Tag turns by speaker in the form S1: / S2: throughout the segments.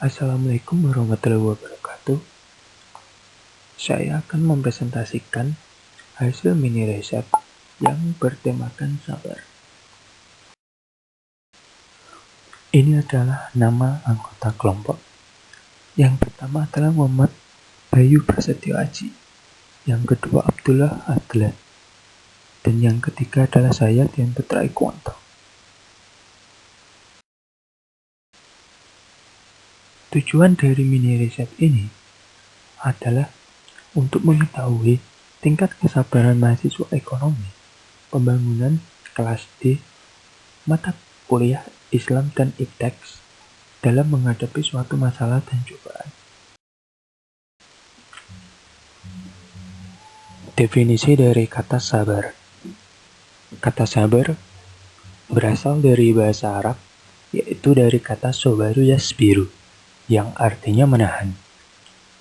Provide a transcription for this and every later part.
S1: Assalamualaikum warahmatullahi wabarakatuh. Saya akan mempresentasikan hasil mini riset yang bertemakan sabar. Ini adalah nama anggota kelompok. Yang pertama adalah Muhammad Bayu Prasetyo Aji, yang kedua Abdullah Adlan, dan yang ketiga adalah saya, Dian Putra Ikwanto. Tujuan dari mini riset ini adalah untuk mengetahui tingkat kesabaran mahasiswa ekonomi pembangunan kelas D mata kuliah Islam dan IPTEX dalam menghadapi suatu masalah dan cobaan. Definisi dari kata sabar. Kata sabar berasal dari bahasa Arab, yaitu dari kata sobaru yasbiru, yang artinya menahan.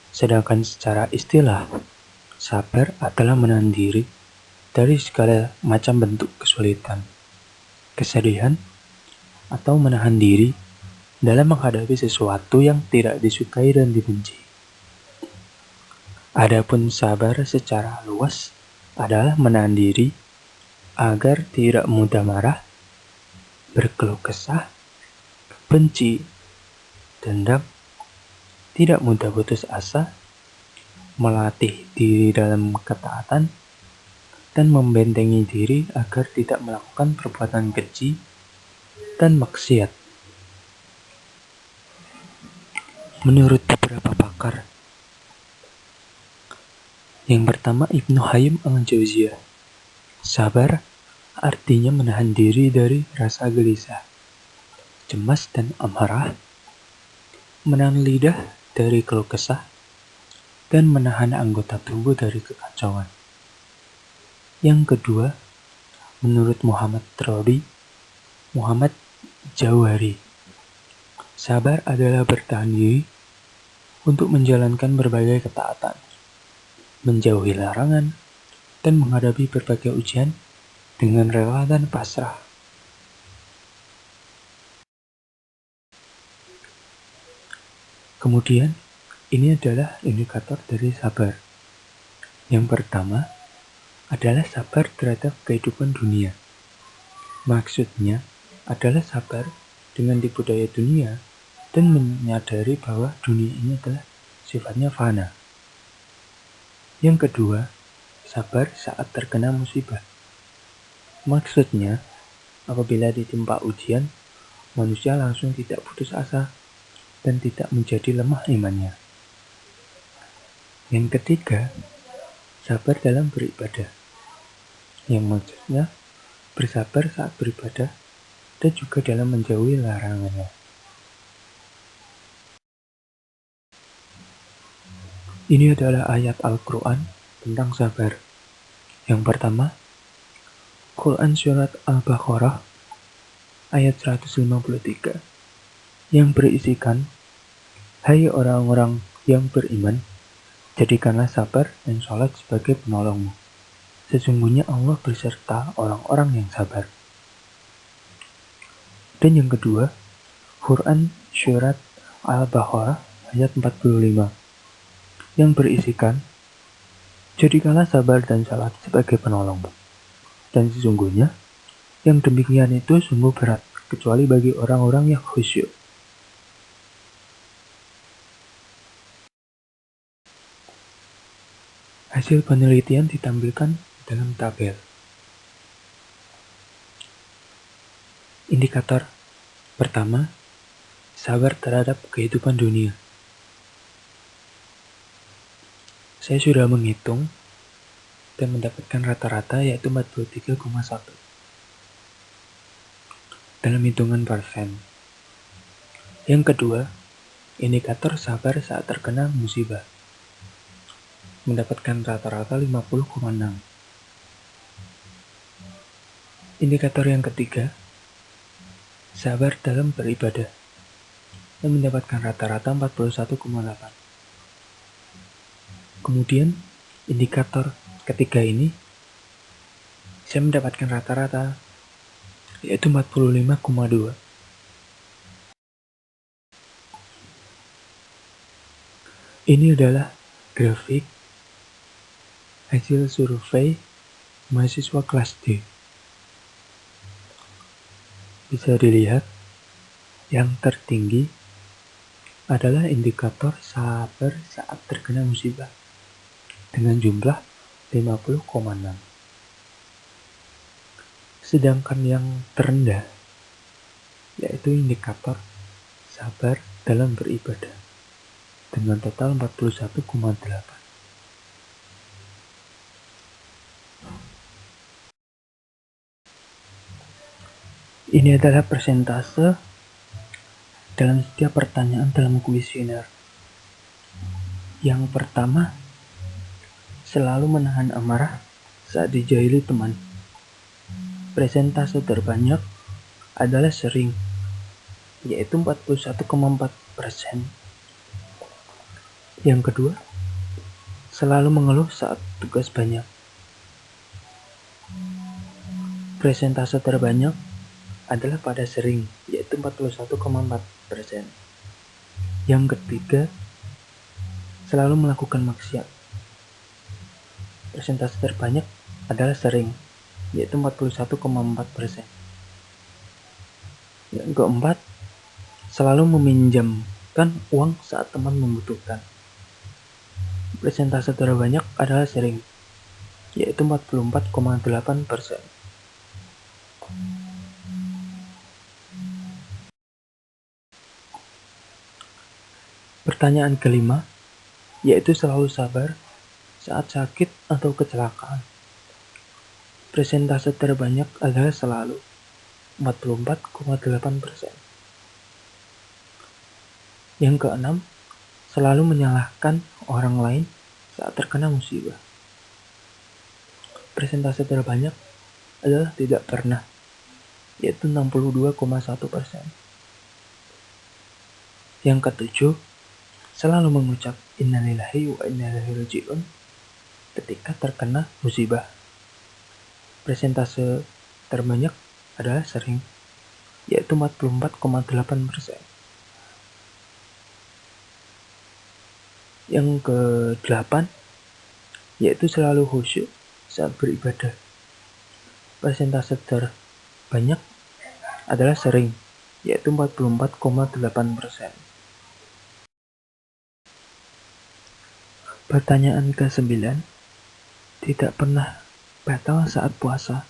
S1: Sedangkan secara istilah, sabar adalah menahan diri dari segala macam bentuk kesulitan, kesedihan, atau menahan diri dalam menghadapi sesuatu yang tidak disukai dan dibenci. Adapun sabar secara luas adalah menahan diri agar tidak mudah marah, berkeluh kesah, benci, dendam, tidak mudah putus asa, melatih diri dalam ketaatan, dan membentengi diri agar tidak melakukan perbuatan keji dan maksiat. Menurut beberapa pakar, yang pertama Ibnu Qayyim al-Jauziyah, sabar artinya menahan diri dari rasa gelisah, cemas dan amarah, menahan lidah dari keluh kesah, dan menahan anggota tubuh dari kekacauan. Yang kedua, menurut Muhammad Jauhari, sabar adalah bertahan diri untuk menjalankan berbagai ketaatan, menjauhi larangan, dan menghadapi berbagai ujian dengan rela dan pasrah. Kemudian, ini adalah indikator dari sabar. Yang pertama adalah sabar terhadap kehidupan dunia. Maksudnya adalah sabar dengan tipu daya dunia dan menyadari bahwa dunia ini adalah sifatnya fana. Yang kedua, sabar saat terkena musibah. Maksudnya, apabila ditimpa ujian, manusia langsung tidak putus asa dan tidak menjadi lemah imannya. Yang ketiga, sabar dalam beribadah, yang maksudnya bersabar saat beribadah dan juga dalam menjauhi larangannya. Ini adalah ayat Al-Quran tentang sabar. Yang pertama, Quran Surat Al-Baqarah ayat 153 yang berisikan, "Hai orang-orang yang beriman, jadikanlah sabar dan sholat sebagai penolongmu. Sesungguhnya Allah beserta orang-orang yang sabar." Dan yang kedua, Quran Surat Al-Baqarah ayat 45 yang berisikan, "Jadikanlah sabar dan sholat sebagai penolongmu. Dan sesungguhnya yang demikian itu sungguh berat, kecuali bagi orang-orang yang khusyuk." Hasil penelitian ditampilkan dalam tabel. Indikator pertama, sabar terhadap kehidupan dunia. Saya sudah menghitung dan mendapatkan rata-rata yaitu 43,1 dalam hitungan persen. Yang kedua, indikator sabar saat terkena musibah, mendapatkan rata-rata 50,6. Indikator yang ketiga, sabar dalam beribadah, dan mendapatkan rata-rata 41,8. Kemudian, indikator ketiga ini, saya mendapatkan rata-rata yaitu 45,2. Ini adalah grafik hasil survei mahasiswa kelas D. Bisa dilihat, yang tertinggi adalah indikator sabar saat terkena musibah dengan jumlah 50,6. Sedangkan yang terendah yaitu indikator sabar dalam beribadah dengan total 41,8. Ini adalah persentase dalam setiap pertanyaan dalam kuesioner. Yang pertama, selalu menahan amarah saat dijahili teman. Persentase terbanyak adalah sering, yaitu 41,4%. Yang kedua, selalu mengeluh saat tugas banyak. Persentase terbanyak adalah pada sering, yaitu 41,4%. Yang ketiga, selalu melakukan maksiat. Persentase terbanyak adalah sering, yaitu 41,4%. Yang keempat, selalu meminjamkan uang saat teman membutuhkan. Persentase terbanyak adalah sering, yaitu 44,8%. Pertanyaan kelima, yaitu selalu sabar saat sakit atau kecelakaan. Persentase terbanyak adalah selalu, 44,8%. Yang keenam, selalu menyalahkan orang lain saat terkena musibah. Persentase terbanyak adalah tidak pernah, yaitu 62,1%. Yang ketujuh, selalu mengucap innalillahi wa inna ilaihi raji'un ketika terkena musibah. Persentase terbanyak adalah sering, yaitu 44,8%. Yang ke-8, yaitu selalu khusyuk saat beribadah. Persentase terbanyak adalah sering, yaitu 44,8%. Pertanyaan ke-9, tidak pernah batal saat puasa.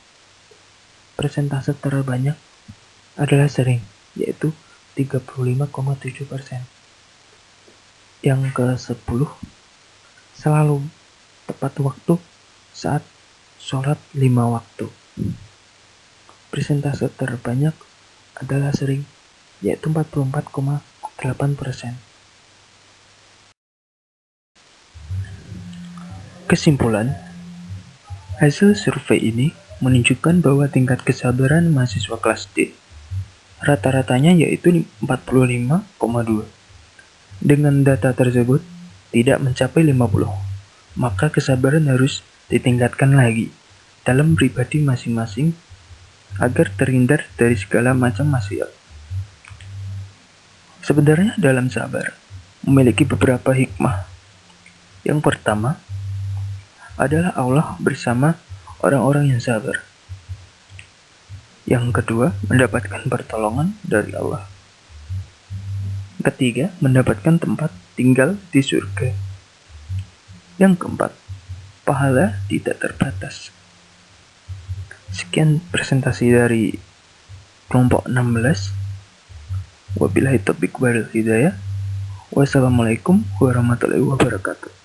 S1: Persentase terbanyak adalah sering, yaitu 35,7%. Yang ke-10, selalu tepat waktu saat sholat 5 waktu. Persentase terbanyak adalah sering, yaitu 44,8%. Kesimpulan, hasil survei ini menunjukkan bahwa tingkat kesabaran mahasiswa kelas D rata-ratanya yaitu 45,2. Dengan data tersebut tidak mencapai 50, maka kesabaran harus ditingkatkan lagi dalam pribadi masing-masing agar terhindar dari segala macam maksiat. Sebenarnya dalam sabar memiliki beberapa hikmah. Yang pertama adalah Allah bersama orang-orang yang sabar. Yang kedua, mendapatkan pertolongan dari Allah. Ketiga, mendapatkan tempat tinggal di surga. Yang keempat, pahala tidak terbatas. Sekian presentasi dari kelompok 16. Wabillahi taufiq wal hidayah. Wassalamualaikum warahmatullahi wabarakatuh.